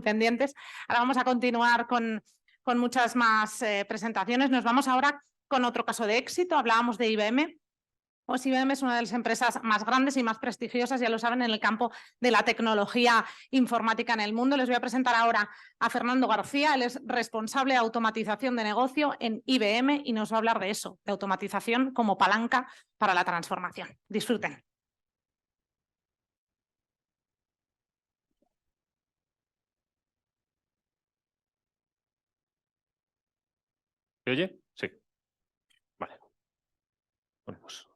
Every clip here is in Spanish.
muy pendientes. Ahora vamos a continuar con muchas más presentaciones. Nos vamos ahora con otro caso de éxito. Hablábamos de IBM. Pues IBM es una de las empresas más grandes y más prestigiosas, ya lo saben, en el campo de la tecnología informática en el mundo. Les voy a presentar ahora a Fernando García. Él es responsable de automatización de negocio en IBM y nos va a hablar de eso, de automatización como palanca para la transformación. Disfruten. ¿Se oye? Sí. Vale. Bueno, pues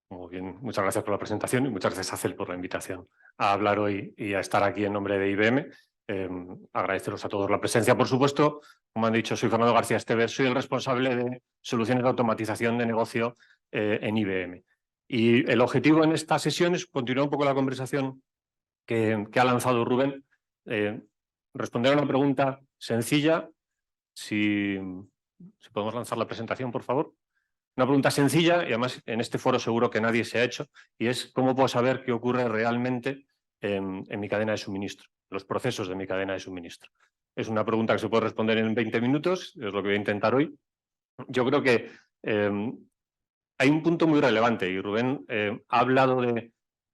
muy bien. Muchas gracias por la presentación y muchas gracias a CEL por la invitación a hablar hoy y a estar aquí en nombre de IBM. Agradeceros a todos la presencia, por supuesto. Como han dicho, soy Fernando García Esteves, soy el responsable de soluciones de automatización de negocio en IBM. Y el objetivo en esta sesión es continuar un poco la conversación que ha lanzado Rubén, responder a una pregunta sencilla. Si podemos lanzar la presentación, por favor. Una pregunta sencilla y además en este foro seguro que nadie se ha hecho, y es ¿cómo puedo saber qué ocurre realmente en mi cadena de suministro, los procesos de mi cadena de suministro? Es una pregunta que se puede responder en 20 minutos, es lo que voy a intentar hoy. Yo creo que hay un punto muy relevante y Rubén ha hablado de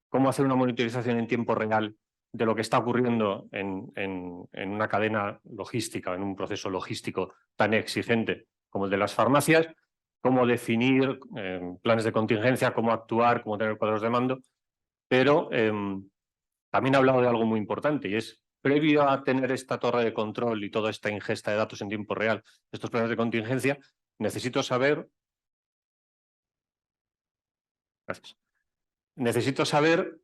cómo hacer una monitorización en tiempo real de lo que está ocurriendo en una cadena logística, en un proceso logístico tan exigente como el de las farmacias, cómo definir planes de contingencia, cómo actuar, cómo tener cuadros de mando, pero también ha hablado de algo muy importante y es, previo a tener esta torre de control y toda esta ingesta de datos en tiempo real, estos planes de contingencia, necesito saber... Gracias. Necesito saber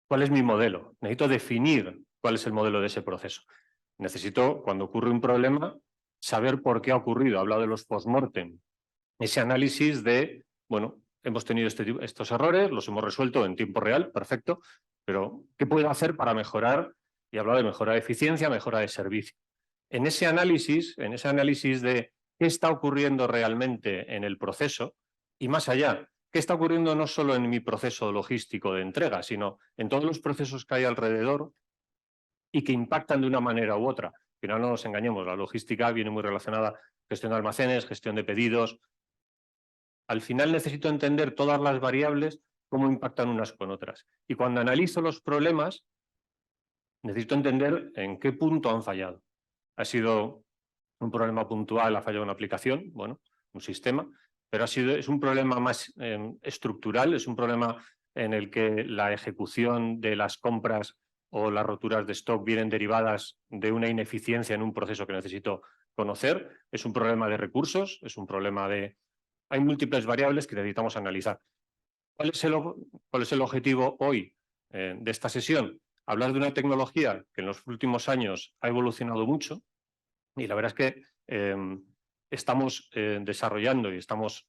cuál es mi modelo, necesito definir cuál es el modelo de ese proceso. Necesito, cuando ocurre un problema, saber por qué ha ocurrido. He hablado de los post-mortem, ese análisis de, bueno, hemos tenido estos errores, los hemos resuelto en tiempo real, perfecto, pero ¿qué puedo hacer para mejorar? Y he hablado de mejora de eficiencia, mejora de servicio. En ese análisis de qué está ocurriendo realmente en el proceso y más allá, qué está ocurriendo no solo en mi proceso logístico de entrega, sino en todos los procesos que hay alrededor y que impactan de una manera u otra. Al final no nos engañemos, la logística viene muy relacionada a gestión de almacenes, gestión de pedidos. Al final necesito entender todas las variables, cómo impactan unas con otras. Y cuando analizo los problemas, necesito entender en qué punto han fallado. Ha sido un problema puntual, ha fallado una aplicación, bueno, un sistema, pero es un problema más estructural, es un problema en el que la ejecución de las compras o las roturas de stock vienen derivadas de una ineficiencia en un proceso que necesito conocer, es un problema de recursos, es un problema de... Hay múltiples variables que necesitamos analizar. ¿Cuál es el objetivo hoy de esta sesión? Hablar de una tecnología que en los últimos años ha evolucionado mucho y la verdad es que estamos desarrollando y estamos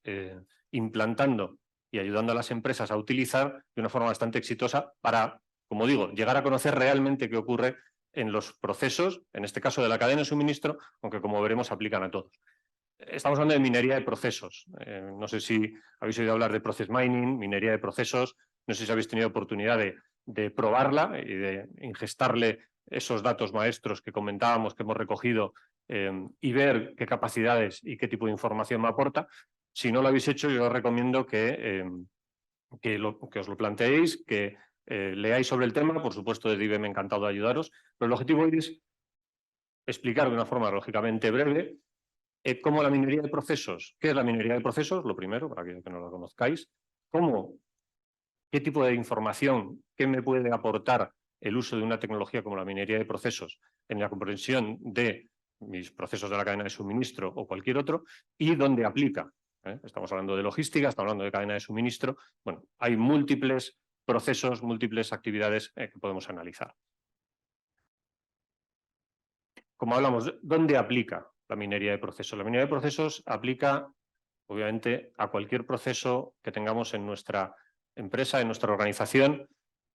implantando y ayudando a las empresas a utilizar de una forma bastante exitosa para, como digo, llegar a conocer realmente qué ocurre en los procesos, en este caso de la cadena de suministro, aunque como veremos aplican a todos. Estamos hablando de minería de procesos. No sé si habéis oído hablar de process mining, minería de procesos. No sé si habéis tenido oportunidad de probarla y de ingestarle esos datos maestros que comentábamos, que hemos recogido y ver qué capacidades y qué tipo de información me aporta. Si no lo habéis hecho, yo os recomiendo que os lo planteéis, que leáis sobre el tema. Por supuesto, desde IBM encantado de ayudaros. Pero el objetivo hoy es explicar de una forma lógicamente breve cómo la minería de procesos. ¿Qué es la minería de procesos? Lo primero, para que no la conozcáis. ¿Qué tipo de información, qué me puede aportar el uso de una tecnología como la minería de procesos en la comprensión de mis procesos de la cadena de suministro o cualquier otro, y dónde aplica? Estamos hablando de logística, estamos hablando de cadena de suministro. Bueno, hay múltiples procesos, múltiples actividades que podemos analizar. Como hablamos, ¿dónde aplica la minería de procesos? La minería de procesos aplica, obviamente, a cualquier proceso que tengamos en nuestra empresa, en nuestra organización,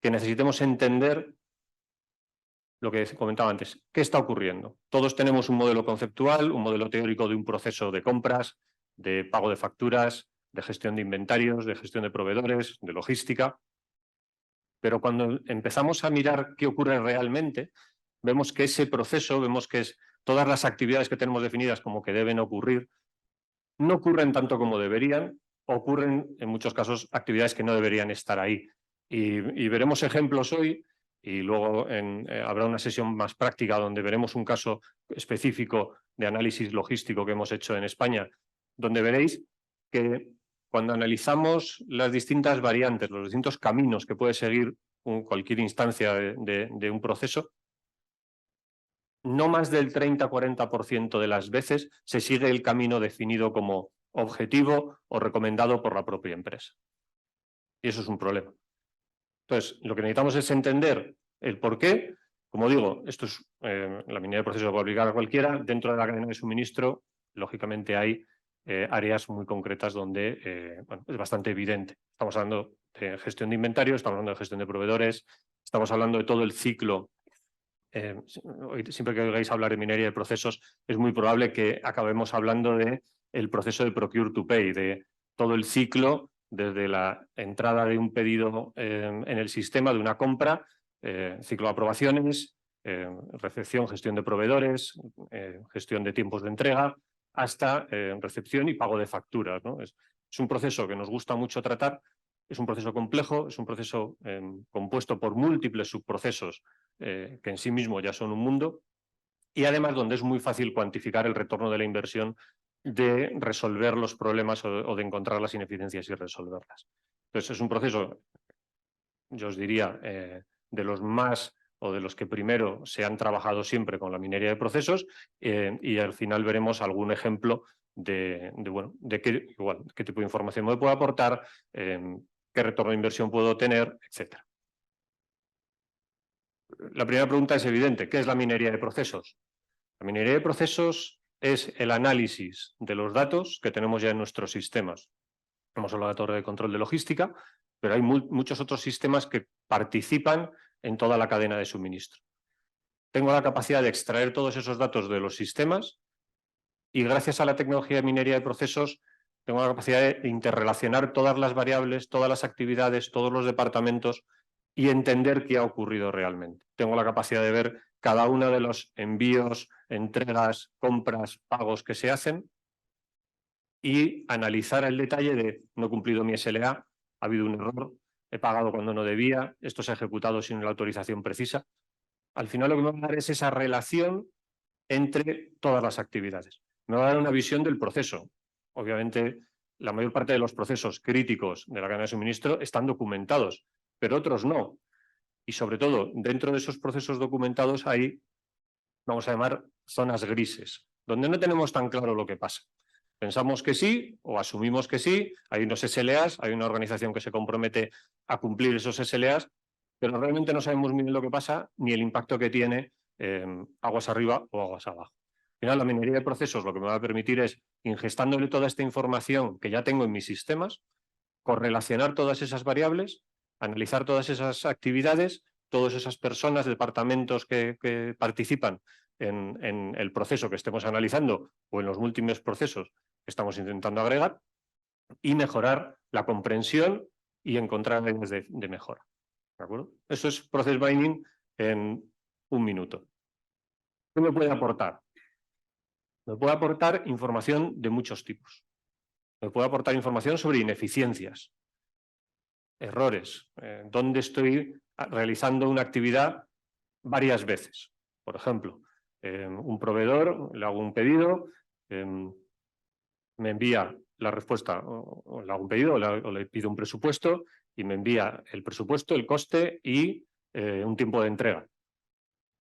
que necesitemos entender lo que comentaba antes, ¿qué está ocurriendo? Todos tenemos un modelo conceptual, un modelo teórico de un proceso de compras, de pago de facturas, de gestión de inventarios, de gestión de proveedores, de logística, pero cuando empezamos a mirar qué ocurre realmente, vemos que ese proceso, vemos que todas las actividades que tenemos definidas como que deben ocurrir, no ocurren tanto como deberían, ocurren en muchos casos actividades que no deberían estar ahí. Y veremos ejemplos hoy y luego habrá una sesión más práctica donde veremos un caso específico de análisis logístico que hemos hecho en España, donde veréis que cuando analizamos las distintas variantes, los distintos caminos que puede seguir cualquier instancia de un proceso, no más del 30-40% de las veces se sigue el camino definido como objetivo o recomendado por la propia empresa. Y eso es un problema. Entonces, lo que necesitamos es entender el por qué. Como digo, esto es la minería de procesos, lo puede aplicar a cualquiera. Dentro de la cadena de suministro, lógicamente hay áreas muy concretas donde bueno, es bastante evidente. Estamos hablando de gestión de inventario, estamos hablando de gestión de proveedores, estamos hablando de todo el ciclo. Siempre que oigáis hablar de minería de procesos, es muy probable que acabemos hablando del proceso de procure to pay, de todo el ciclo desde la entrada de un pedido en el sistema de una compra, ciclo de aprobaciones, recepción, gestión de proveedores, gestión de tiempos de entrega, hasta recepción y pago de facturas, ¿no? Es un proceso que nos gusta mucho tratar, es un proceso complejo, es un proceso compuesto por múltiples subprocesos que en sí mismo ya son un mundo, y además donde es muy fácil cuantificar el retorno de la inversión de resolver los problemas o de encontrar las ineficiencias y resolverlas. Entonces es un proceso, yo os diría, de los más o de los que primero se han trabajado siempre con la minería de procesos, y al final veremos algún ejemplo de qué tipo de información me puedo aportar, qué retorno de inversión puedo tener, etc. La primera pregunta es evidente, ¿qué es la minería de procesos? La minería de procesos es el análisis de los datos que tenemos ya en nuestros sistemas. Hemos hablado de la torre de control de logística, pero hay muchos otros sistemas que participan en toda la cadena de suministro. Tengo la capacidad de extraer todos esos datos de los sistemas y gracias a la tecnología de minería de procesos tengo la capacidad de interrelacionar todas las variables, todas las actividades, todos los departamentos y entender qué ha ocurrido realmente. Tengo la capacidad de ver cada uno de los envíos, entregas, compras, pagos que se hacen y analizar el detalle de no he cumplido mi SLA, ha habido un error, he pagado cuando no debía, esto se ha ejecutado sin la autorización precisa. Al final lo que me va a dar es esa relación entre todas las actividades. Me va a dar una visión del proceso. Obviamente, la mayor parte de los procesos críticos de la cadena de suministro están documentados, pero otros no. Y sobre todo, dentro de esos procesos documentados hay, vamos a llamar, zonas grises, donde no tenemos tan claro lo que pasa. Pensamos que sí o asumimos que sí, hay unos SLAs, hay una organización que se compromete a cumplir esos SLAs, pero realmente no sabemos muy bien lo que pasa ni el impacto que tiene aguas arriba o aguas abajo. Al final, la minería de procesos lo que me va a permitir es, ingestándole toda esta información que ya tengo en mis sistemas, correlacionar todas esas variables, analizar todas esas actividades, todas esas personas, departamentos que participan en el proceso que estemos analizando o en los múltiples procesos que estamos intentando agregar y mejorar la comprensión y encontrar áreas de mejora. ¿De acuerdo? Eso es Process Mining en un minuto. ¿Qué me puede aportar? Me puede aportar información de muchos tipos. Me puede aportar información sobre ineficiencias, errores, dónde estoy realizando una actividad varias veces. Por ejemplo, un proveedor, le hago un pedido, me envía la respuesta, o le hago un pedido o le pido un presupuesto y me envía el presupuesto, el coste y un tiempo de entrega.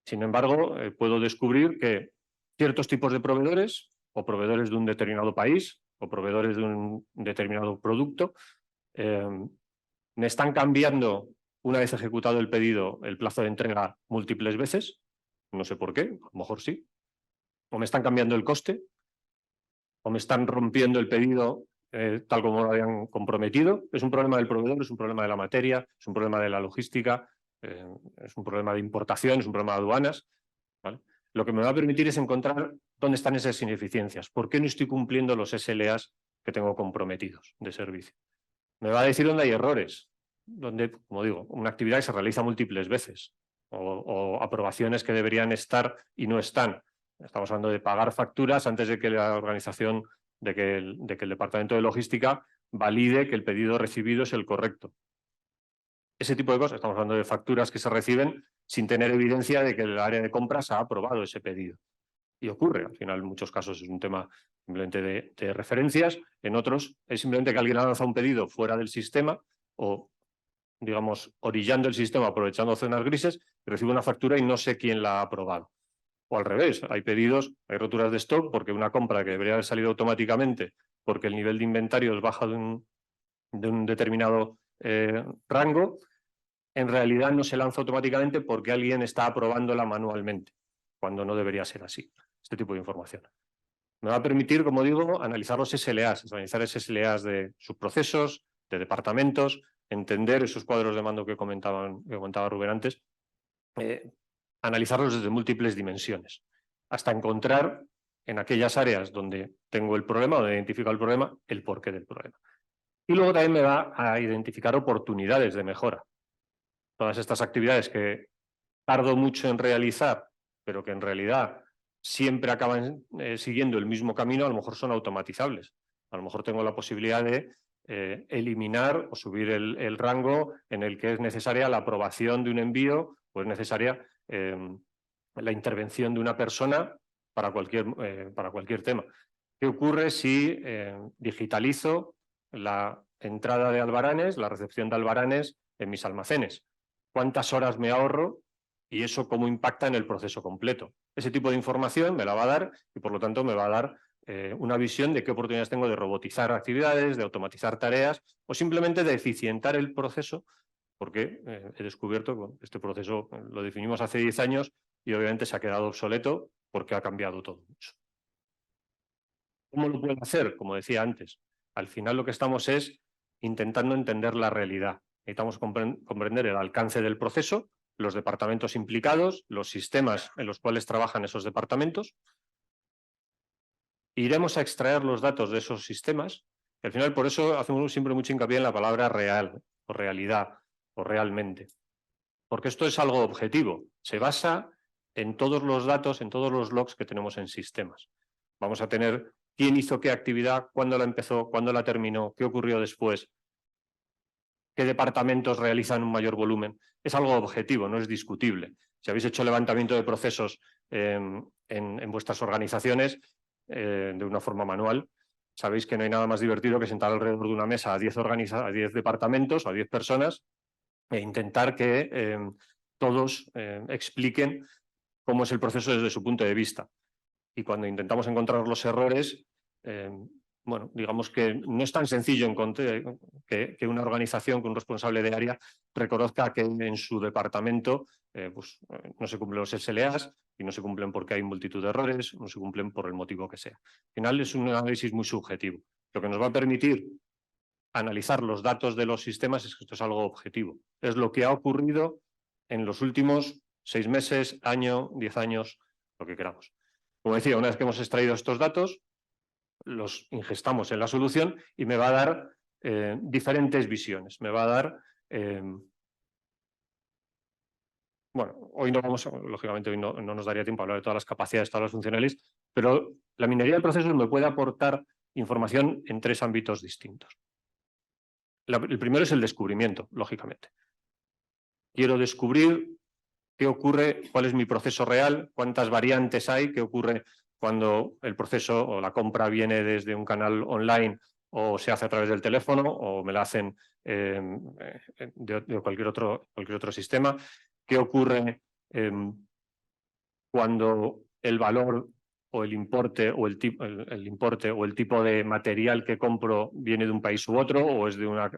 Sin embargo, puedo descubrir que ciertos tipos de proveedores o proveedores de un determinado país o proveedores de un determinado producto me están cambiando, una vez ejecutado el pedido, el plazo de entrega múltiples veces. No sé por qué, a lo mejor sí. O me están cambiando el coste, o me están rompiendo el pedido tal como lo habían comprometido. Es un problema del proveedor, es un problema de la materia, es un problema de la logística, es un problema de importación, es un problema de aduanas, ¿vale? Lo que me va a permitir es encontrar dónde están esas ineficiencias, por qué no estoy cumpliendo los SLAs que tengo comprometidos de servicio. Me va a decir dónde hay errores, donde, como digo, una actividad que se realiza múltiples veces. o aprobaciones que deberían estar y no están. Estamos hablando de pagar facturas antes de que la organización, de que el departamento de logística valide que el pedido recibido es el correcto. Ese tipo de cosas, estamos hablando de facturas que se reciben sin tener evidencia de que el área de compras ha aprobado ese pedido. Y ocurre, al final en muchos casos es un tema simplemente de referencias, en otros es simplemente que alguien ha lanzado un pedido fuera del sistema o, digamos, orillando el sistema, aprovechando zonas grises, y recibe una factura y no sé quién la ha aprobado. O al revés, hay pedidos, hay roturas de stock porque una compra que debería haber salido automáticamente porque el nivel de inventario es baja de un determinado rango, en realidad no se lanza automáticamente porque alguien está aprobándola manualmente, cuando no debería ser así, este tipo de información. Me va a permitir, como digo, analizar los SLAs, analizar esos SLAs de subprocesos, de departamentos, entender esos cuadros de mando que comentaba Rubén antes, analizarlos desde múltiples dimensiones, hasta encontrar en aquellas áreas donde tengo el problema, donde identifico el problema, el porqué del problema. Y luego también me va a identificar oportunidades de mejora. Todas estas actividades que tardo mucho en realizar, pero que en realidad siempre acaban siguiendo el mismo camino, a lo mejor son automatizables. A lo mejor tengo la posibilidad de eliminar o subir el rango en el que es necesaria la aprobación de un envío o es necesaria la intervención de una persona para cualquier tema. ¿Qué ocurre si digitalizo la entrada de albaranes, la recepción de albaranes en mis almacenes? ¿Cuántas horas me ahorro? Y eso cómo impacta en el proceso completo. Ese tipo de información me la va a dar y por lo tanto me va a dar una visión de qué oportunidades tengo de robotizar actividades, de automatizar tareas o simplemente de eficientar el proceso, porque he descubierto que este proceso lo definimos hace 10 años y obviamente se ha quedado obsoleto porque ha cambiado todo mucho. ¿Cómo lo puedo hacer? Como decía antes, al final lo que estamos es intentando entender la realidad. Necesitamos comprender el alcance del proceso, los departamentos implicados, los sistemas en los cuales trabajan esos departamentos. Iremos a extraer los datos de esos sistemas. Y al final, por eso hacemos siempre mucho hincapié en la palabra real, o realidad, o realmente. Porque esto es algo objetivo. Se basa en todos los datos, en todos los logs que tenemos en sistemas. Vamos a tener quién hizo qué actividad, cuándo la empezó, cuándo la terminó, qué ocurrió después, qué departamentos realizan un mayor volumen. Es algo objetivo, no es discutible. Si habéis hecho levantamiento de procesos en vuestras organizaciones de una forma manual, sabéis que no hay nada más divertido que sentar alrededor de una mesa a 10 departamentos o a 10 personas e intentar que todos expliquen cómo es el proceso desde su punto de vista. Y cuando intentamos encontrar los errores, bueno, digamos que no es tan sencillo que una organización, que un responsable de área reconozca que en su departamento pues, no se cumplen los SLAs y no se cumplen porque hay multitud de errores, no se cumplen por el motivo que sea. Al final es un análisis muy subjetivo. Lo que nos va a permitir analizar los datos de los sistemas es que esto es algo objetivo. Es lo que ha ocurrido en los últimos 6 meses, año, 10 años, lo que queramos. Como decía, una vez que hemos extraído estos datos, los ingestamos en la solución y me va a dar diferentes visiones. Me va a dar... bueno, hoy no vamos, lógicamente hoy no nos daría tiempo a hablar de todas las capacidades, todas las funcionales, pero la minería de procesos me puede aportar información en 3 ámbitos distintos. El primero es el descubrimiento, lógicamente. Quiero descubrir qué ocurre, cuál es mi proceso real, cuántas variantes hay, qué ocurre cuando el proceso o la compra viene desde un canal online o se hace a través del teléfono o me la hacen de cualquier otro sistema, qué ocurre cuando el valor o el importe o el tipo de material que compro viene de un país u otro o es de una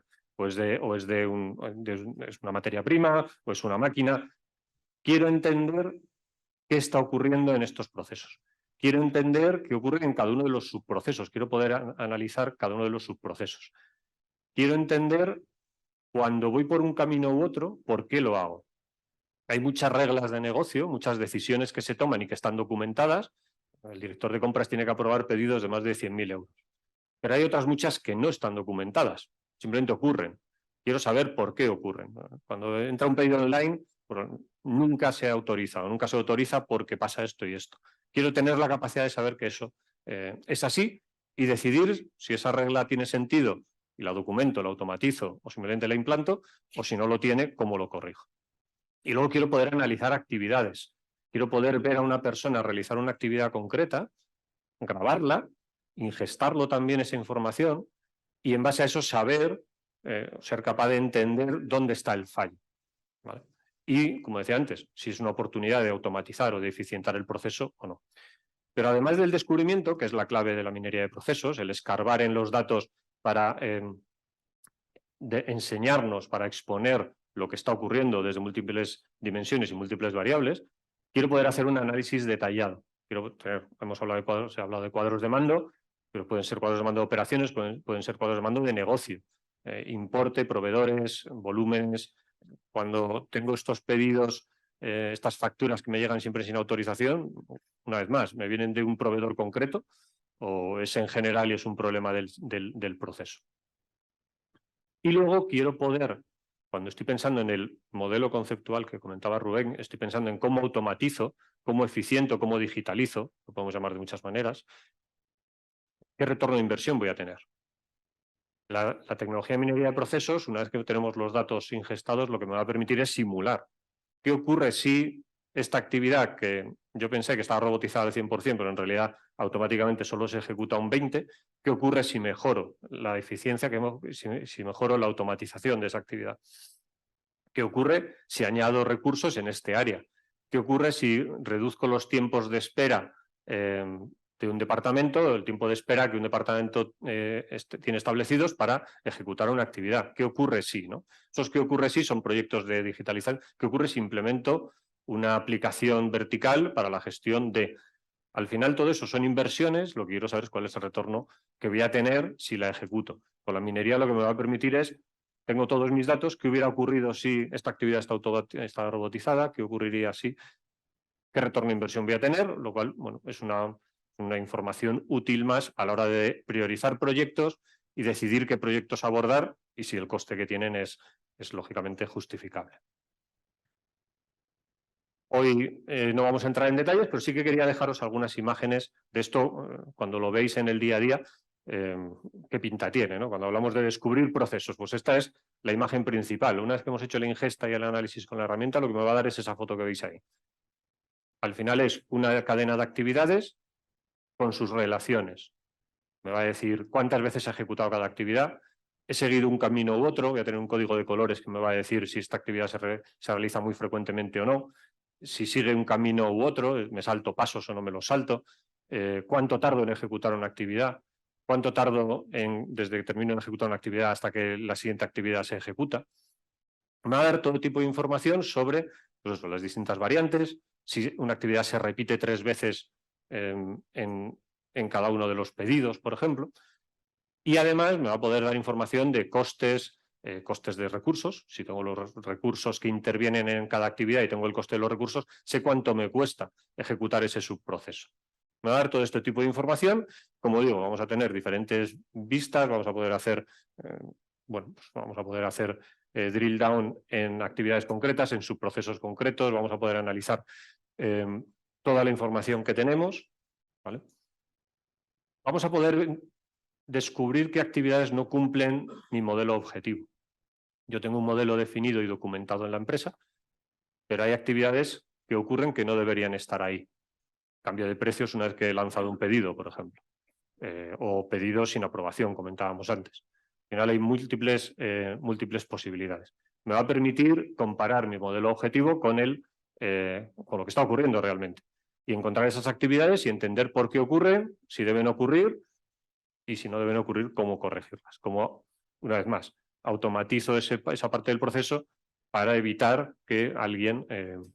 es una materia prima o es una máquina. Quiero entender qué está ocurriendo en estos procesos. Quiero entender qué ocurre en cada uno de los subprocesos. Quiero poder analizar cada uno de los subprocesos. Quiero entender cuando voy por un camino u otro, por qué lo hago. Hay muchas reglas de negocio, muchas decisiones que se toman y que están documentadas. El director de compras tiene que aprobar pedidos de más de 100.000 euros. Pero hay otras muchas que no están documentadas, simplemente ocurren. Quiero saber por qué ocurren. Cuando entra un pedido online, pero nunca se autoriza o nunca se autoriza porque pasa esto y esto. Quiero tener la capacidad de saber que eso es así y decidir si esa regla tiene sentido y la documento, la automatizo o simplemente la implanto, o si no lo tiene, cómo lo corrijo. Y luego quiero poder analizar actividades. Quiero poder ver a una persona realizar una actividad concreta, grabarla, ingestarlo también esa información y en base a eso saber, ser capaz de entender dónde está el fallo, ¿vale? Y, como decía antes, si es una oportunidad de automatizar o de eficientar el proceso o no. Pero además del descubrimiento, que es la clave de la minería de procesos, el escarbar en los datos para enseñarnos, para exponer lo que está ocurriendo desde múltiples dimensiones y múltiples variables, quiero poder hacer un análisis detallado. Hemos hablado de cuadros, se ha hablado de cuadros de mando, pero pueden ser cuadros de mando de operaciones, pueden ser cuadros de mando de negocio, importe, proveedores, volúmenes. Cuando tengo estos pedidos, estas facturas que me llegan siempre sin autorización, una vez más, me vienen de un proveedor concreto o es en general y es un problema del proceso. Y luego quiero poder, cuando estoy pensando en el modelo conceptual que comentaba Rubén, estoy pensando en cómo automatizo, cómo eficiento, cómo digitalizo, lo podemos llamar de muchas maneras, qué retorno de inversión voy a tener. La tecnología de minería de procesos, una vez que tenemos los datos ingestados, lo que me va a permitir es simular. ¿Qué ocurre si esta actividad que yo pensé que estaba robotizada al 100%, pero en realidad automáticamente solo se ejecuta un 20%? ¿Qué ocurre si mejoro la eficiencia, si mejoro la automatización de esa actividad? ¿Qué ocurre si añado recursos en este área? ¿Qué ocurre si reduzco los tiempos de espera de un departamento, el tiempo de espera que un departamento tiene establecidos para ejecutar una actividad? ¿Qué ocurre si? ¿No? Esos qué ocurre si son proyectos de digitalización. ¿Qué ocurre si implemento una aplicación vertical para la gestión de? Al final todo eso son inversiones, lo que quiero saber es cuál es el retorno que voy a tener si la ejecuto. Con la minería lo que me va a permitir es, tengo todos mis datos, qué hubiera ocurrido si esta actividad está robotizada, qué ocurriría si, qué retorno de inversión voy a tener, lo cual, bueno, es una información útil más a la hora de priorizar proyectos y decidir qué proyectos abordar y si el coste que tienen es lógicamente justificable. Hoy no vamos a entrar en detalles, pero sí que quería dejaros algunas imágenes de esto, cuando lo veis en el día a día, qué pinta tiene, ¿no? Cuando hablamos de descubrir procesos, pues esta es la imagen principal. Una vez que hemos hecho la ingesta y el análisis con la herramienta, lo que me va a dar es esa foto que veis ahí. Al final es una cadena de actividades con sus relaciones. Me va a decir cuántas veces he ejecutado cada actividad, he seguido un camino u otro, voy a tener un código de colores que me va a decir si esta actividad se realiza muy frecuentemente o no, si sigue un camino u otro, me salto pasos o no me los salto, cuánto tardo en ejecutar una actividad, cuánto tardo desde que termino de ejecutar una actividad hasta que la siguiente actividad se ejecuta. Me va a dar todo tipo de información sobre pues, las distintas variantes, si una actividad se repite 3 veces en cada uno de los pedidos, por ejemplo. Y además me va a poder dar información de costes, costes de recursos. Si tengo los recursos que intervienen en cada actividad y tengo el coste de los recursos, sé cuánto me cuesta ejecutar ese subproceso. Me va a dar todo este tipo de información. Como digo, vamos a tener diferentes vistas, vamos a poder hacer, bueno, pues vamos a poder hacer drill down en actividades concretas, en subprocesos concretos, vamos a poder analizar toda la información que tenemos, ¿vale? Vamos a poder descubrir qué actividades no cumplen mi modelo objetivo. Yo tengo un modelo definido y documentado en la empresa, pero hay actividades que ocurren que no deberían estar ahí. Cambio de precios una vez que he lanzado un pedido, por ejemplo, o pedidos sin aprobación, comentábamos antes. Al final hay múltiples posibilidades. Me va a permitir comparar mi modelo objetivo con lo que está ocurriendo realmente y encontrar esas actividades y entender por qué ocurren, si deben ocurrir y si no deben ocurrir, cómo corregirlas. Como, una vez más, automatizo esa parte del proceso para evitar que alguien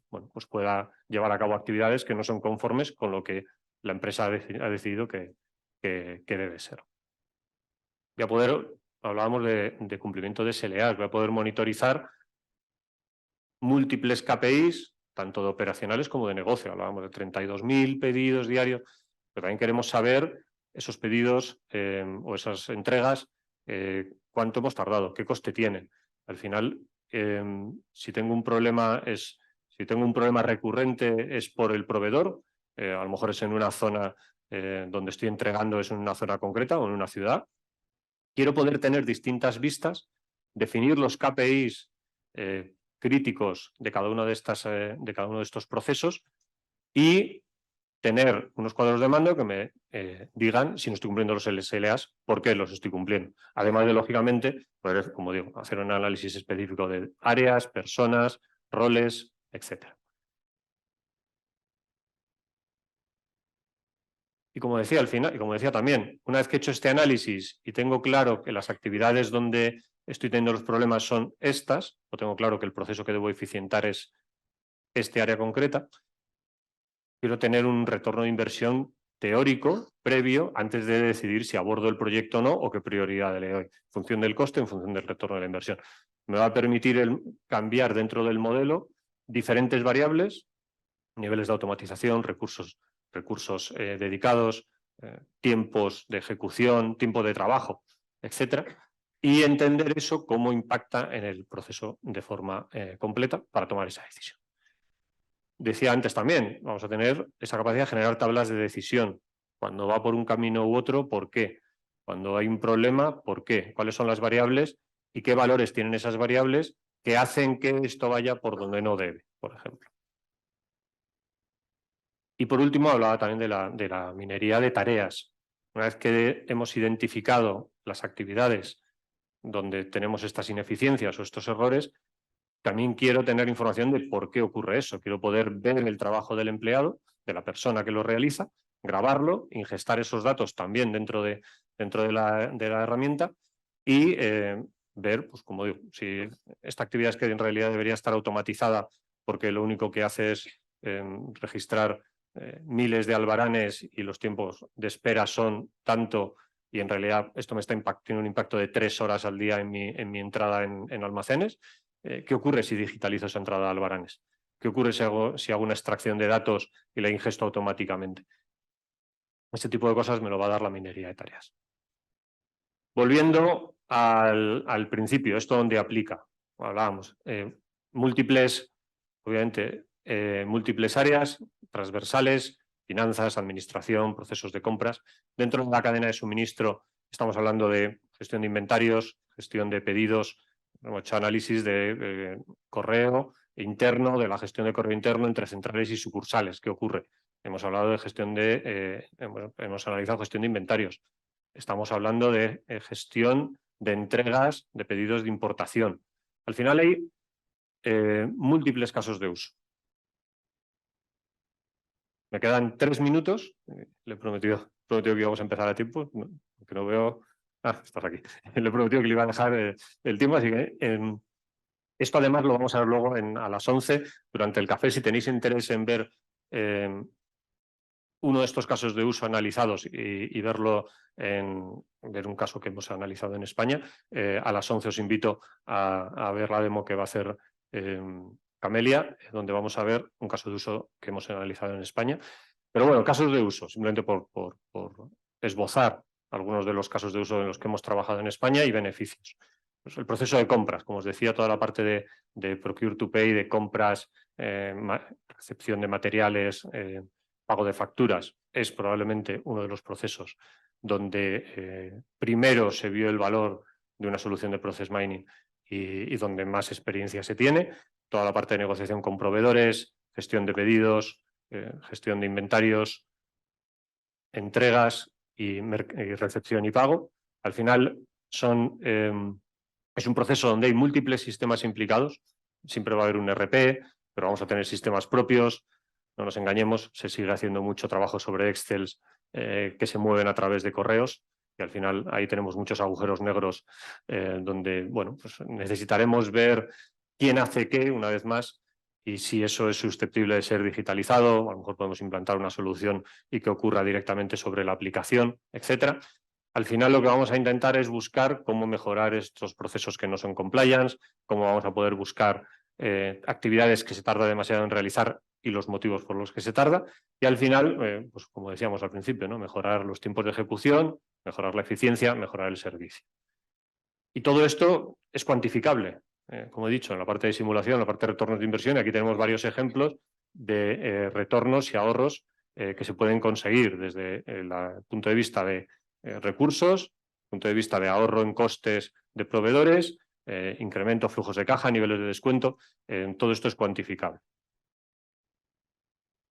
bueno, pues pueda llevar a cabo actividades que no son conformes con lo que la empresa ha decidido que debe ser. Voy a poder, hablábamos de cumplimiento de SLA, voy a poder monitorizar múltiples KPIs, tanto de operacionales como de negocio. Hablábamos de 32.000 pedidos diarios, pero también queremos saber esos pedidos o esas entregas, cuánto hemos tardado, qué coste tienen. Al final, si tengo un problema, es Si tengo un problema recurrente es por el proveedor, a lo mejor es en una zona donde estoy entregando, es en una zona concreta o en una ciudad. Quiero poder tener distintas vistas, definir los KPIs críticos de cada uno de estos procesos y tener unos cuadros de mando que me digan si no estoy cumpliendo los SLAs, por qué los estoy cumpliendo. Además de, lógicamente, poder, como digo, hacer un análisis específico de áreas, personas, roles, etcétera. Y como decía al final, y como decía también, una vez que he hecho este análisis y tengo claro que las actividades donde estoy teniendo los problemas son estas, o tengo claro que el proceso que debo eficientar es este área concreta, quiero tener un retorno de inversión teórico previo antes de decidir si abordo el proyecto o no o qué prioridad le doy, en función del coste, en función del retorno de la inversión. Me va a permitir cambiar dentro del modelo diferentes variables, niveles de automatización, recursos dedicados, tiempos de ejecución, tiempo de trabajo, etcétera, y entender eso cómo impacta en el proceso de forma completa para tomar esa decisión. Decía antes también, vamos a tener esa capacidad de generar tablas de decisión. Cuando va por un camino u otro, ¿por qué? Cuando hay un problema, ¿por qué? ¿Cuáles son las variables y qué valores tienen esas variables que hacen que esto vaya por donde no debe, por ejemplo? Y por último, hablaba también de la minería de tareas. Una vez que hemos identificado las actividades donde tenemos estas ineficiencias o estos errores, también quiero tener información de por qué ocurre eso. Quiero poder ver el trabajo del empleado, de la persona que lo realiza, grabarlo, ingestar esos datos también dentro de la herramienta y ver, pues como digo, si esta actividad es que en realidad debería estar automatizada porque lo único que hace es registrar miles de albaranes y los tiempos de espera son tanto y en realidad esto me está tiene un impacto de 3 horas al día en mi entrada en almacenes. ¿Qué ocurre si digitalizo esa entrada de albaranes? ¿Qué ocurre si hago una extracción de datos y la ingesto automáticamente? Este tipo de cosas me lo va a dar la minería de tareas. Volviendo al principio, ¿esto dónde aplica? Hablábamos, múltiples áreas transversales, finanzas, administración, procesos de compras. Dentro de la cadena de suministro estamos hablando de gestión de inventarios, gestión de pedidos, hemos hecho análisis de correo interno, de la gestión de correo interno entre centrales y sucursales. ¿Qué ocurre? Hemos hablado de gestión hemos analizado gestión de inventarios. Estamos hablando de gestión de entregas de pedidos de importación. Al final hay múltiples casos de uso. Me quedan 3 minutos. Le he prometido que íbamos a empezar a tiempo, que no veo. Ah, estás aquí. Le he prometido que le iba a dejar el tiempo, así que esto además lo vamos a ver luego a las 11 durante el café. Si tenéis interés en ver uno de estos casos de uso analizados y ver un caso que hemos analizado en España, a las 11 os invito a ver la demo que va a hacer Camelia, donde vamos a ver un caso de uso que hemos analizado en España. Pero bueno, casos de uso, simplemente por esbozar algunos de los casos de uso en los que hemos trabajado en España y beneficios. Pues el proceso de compras, como os decía, toda la parte de procure to pay, de compras, recepción de materiales, pago de facturas, es probablemente uno de los procesos donde primero se vio el valor de una solución de process mining y donde más experiencia se tiene. Toda la parte de negociación con proveedores, gestión de pedidos, gestión de inventarios, entregas y recepción y pago. Al final es un proceso donde hay múltiples sistemas implicados. Siempre va a haber un ERP, pero vamos a tener sistemas propios. No nos engañemos, se sigue haciendo mucho trabajo sobre Excel que se mueven a través de correos y al final ahí tenemos muchos agujeros negros donde bueno, pues necesitaremos ver quién hace qué una vez más y si eso es susceptible de ser digitalizado, a lo mejor podemos implantar una solución y que ocurra directamente sobre la aplicación, etcétera. Al final lo que vamos a intentar es buscar cómo mejorar estos procesos que no son compliance, cómo vamos a poder buscar actividades que se tarda demasiado en realizar y los motivos por los que se tarda. Y al final, pues como decíamos al principio, ¿no? Mejorar los tiempos de ejecución, mejorar la eficiencia, mejorar el servicio. Y todo esto es cuantificable. como he dicho, en la parte de simulación, en la parte de retornos de inversión, y aquí tenemos varios ejemplos de retornos y ahorros que se pueden conseguir desde el punto de vista de recursos, punto de vista de ahorro en costes de proveedores, incremento, flujos de caja, niveles de descuento, todo esto es cuantificable.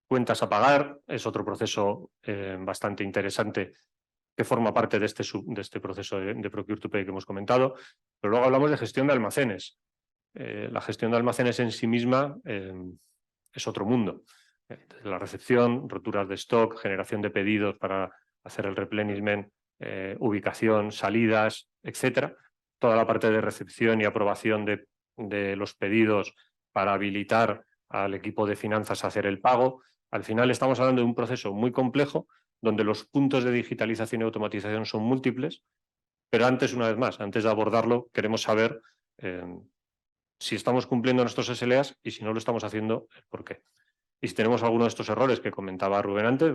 Cuentas a pagar es otro proceso bastante interesante que forma parte de este proceso de Procure to Pay que hemos comentado, pero luego hablamos de gestión de almacenes. La gestión de almacenes en sí misma es otro mundo. La recepción, roturas de stock, generación de pedidos para hacer el replenishment, ubicación, salidas, etcétera. Toda la parte de recepción y aprobación de los pedidos para habilitar al equipo de finanzas a hacer el pago. Al final estamos hablando de un proceso muy complejo donde los puntos de digitalización y automatización son múltiples, pero antes, una vez más, antes de abordarlo, queremos saber si estamos cumpliendo nuestros SLAs y si no lo estamos haciendo, por qué. Y si tenemos alguno de estos errores que comentaba Rubén antes,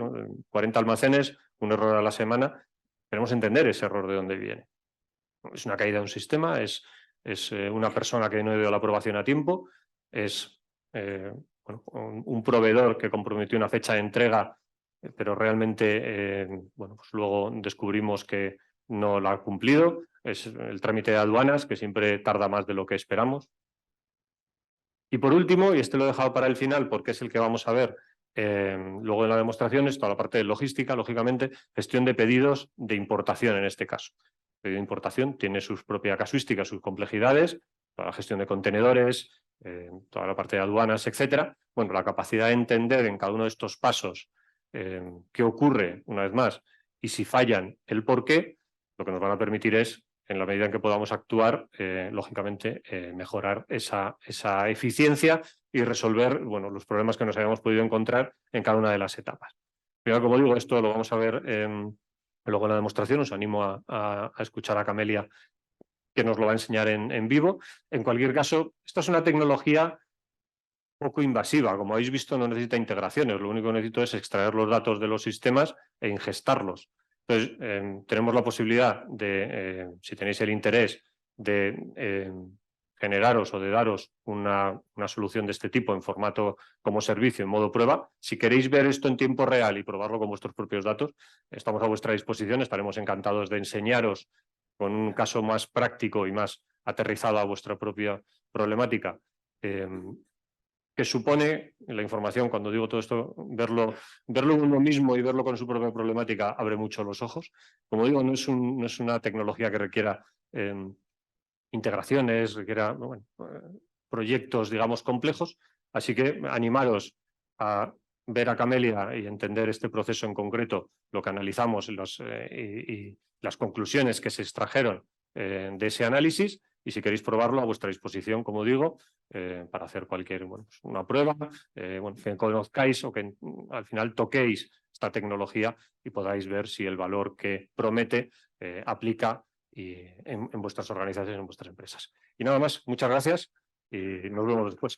40 almacenes, un error a la semana, queremos entender ese error de dónde viene. Es una caída de un sistema, es una persona que no dio la aprobación a tiempo, es un proveedor que comprometió una fecha de entrega, pero realmente pues luego descubrimos que no la ha cumplido, es el trámite de aduanas, que siempre tarda más de lo que esperamos. Y por último, y este lo he dejado para el final porque es el que vamos a ver luego en la demostración, es toda la parte de logística, lógicamente, gestión de pedidos de importación en este caso. El pedido de importación tiene sus propias casuísticas, sus complejidades, toda la gestión de contenedores, toda la parte de aduanas, etcétera. Bueno, la capacidad de entender en cada uno de estos pasos qué ocurre, una vez más, y si fallan, el por qué, lo que nos van a permitir es, en la medida en que podamos actuar, lógicamente, mejorar esa eficiencia y resolver los problemas que nos hayamos podido encontrar en cada una de las etapas. Pero, como digo, esto lo vamos a ver luego en la demostración. Os animo a escuchar a Camelia, que nos lo va a enseñar en vivo. En cualquier caso, esta es una tecnología poco invasiva. Como habéis visto, no necesita integraciones. Lo único que necesito es extraer los datos de los sistemas e ingestarlos. Entonces, tenemos la posibilidad de, si tenéis el interés, de generaros o de daros una solución de este tipo en formato como servicio, en modo prueba. Si queréis ver esto en tiempo real y probarlo con vuestros propios datos, estamos a vuestra disposición. Estaremos encantados de enseñaros con un caso más práctico y más aterrizado a vuestra propia problemática, que supone la información. Cuando digo todo esto, verlo uno mismo y verlo con su propia problemática abre mucho los ojos. Como digo, no es una tecnología que requiera integraciones, requiera proyectos, digamos, complejos. Así que animaros a ver a Camelia y entender este proceso en concreto, lo que analizamos y las conclusiones que se extrajeron de ese análisis. Y si queréis probarlo, a vuestra disposición, como digo, para hacer cualquier una prueba, que conozcáis o que al final toquéis esta tecnología y podáis ver si el valor que promete aplica en vuestras organizaciones, en vuestras empresas. Y nada más, muchas gracias y nos vemos después.